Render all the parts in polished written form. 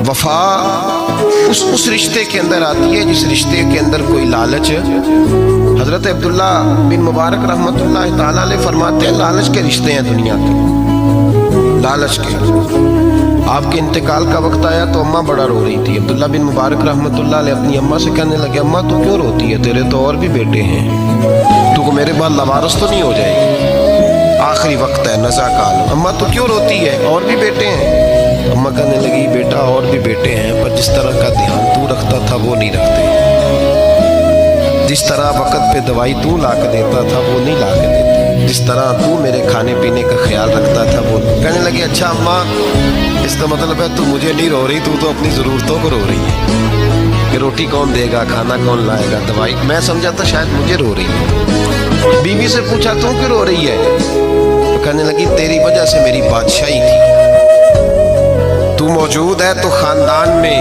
वफा उस रिश्ते के अंदर आती है जिस रिश्ते के अंदर कोई लालच। हजरत अब्दुल्ला बिन मुबारक रहमतुल्लाह ताला अलैह फरमाते हैं लालच के रिश्ते हैं दुनिया के, लालच के। आपके इंतकाल का वक्त आया तो अम्मा बड़ा रो रही थी। अब्दुल्ला बिन मुबारक रहमतुल्लाह अलैह अपनी अम्मा से कहने लगे, अम्मा तू क्यों रोती है, तेरे तो और भी बेटे हैं, तू मेरे बाद लवारस तो नहीं हो जाएगी, आखिरी वक्त है, नज़ा काल। अम्मा तू क्यों रोती है, और भी बेटे हैं। अम्मा कहने लगी, बेटा और भी बेटे हैं, पर जिस तरह का ध्यान तू रखता था वो नहीं रखते, जिस तरह वक्त पे दवाई तू ला के देता था वो नहीं ला के देते, जिस तरह तू मेरे खाने पीने का ख्याल रखता था वो। कहने लगी, अच्छा अम्मा इसका मतलब है तू मुझे नहीं रो रही, तू तो अपनी ज़रूरतों को रो रही है कि रोटी कौन देगा, खाना कौन लाएगा, दवाई। मैं समझा था शायद मुझे रो रही है। बीवी से पूछा तू क्यों रो रही है, तो कहने लगी तेरी वजह से मेरी बादशाही थी, तू मौजूद है तो खानदान में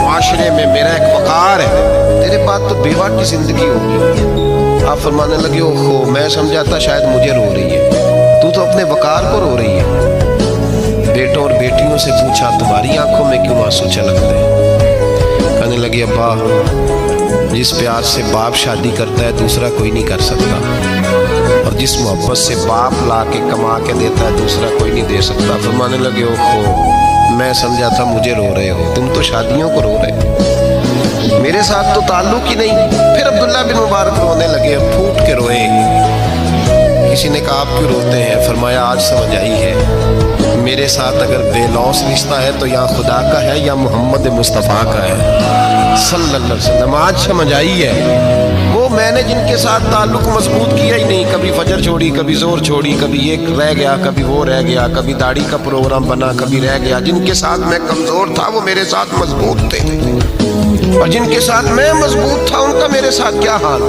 माशरे में मेरा एक वक़ार है, तेरे बाद तो बेवा की जिंदगी होगी। आप फरमाने लगे, ओहो मैं समझा था शायद मुझे रो रही है, तू तो अपने वक़ार को रो रही है। बेटों और बेटियों से पूछा तुम्हारी आंखों में क्यों आंसू छलकते हैं। कहने लगी, अब्बा जिस प्यार से बाप शादी करता है दूसरा कोई नहीं कर सकता, और जिस मोहब्बत से बाप ला के कमा के देता है दूसरा कोई नहीं दे सकता। फरमाने लगे, ओहो मैं समझा था मुझे रो रहे हो, तुम तो शादियों को रो रहे हो, मेरे साथ तो ताल्लुक ही नहीं। फिर अब्दुल्ला बिन मुबारक रोने लगे, फूट के रोए। किसी ने कहा आप क्यों रोते हैं, फरमाया आज समझ आई है, मेरे साथ अगर बेलौस रिश्ता है तो या खुदा का है या मोहम्मद मुस्तफ़ा का है सल्लल्लाहु अलैहि वसल्लम। आज समझ आई है, वो मैंने जिनके साथ ताल्लुक मजबूत किया ही नहीं, कभी फजर छोड़ी, कभी जोर छोड़ी, कभी एक रह गया, कभी वो रह गया, कभी दाढ़ी का प्रोग्राम बना, कभी रह गया। जिनके साथ मैं कमजोर था वो मेरे साथ मजबूत थे, और जिनके साथ मैं मजबूत था उनका मेरे साथ क्या हाल।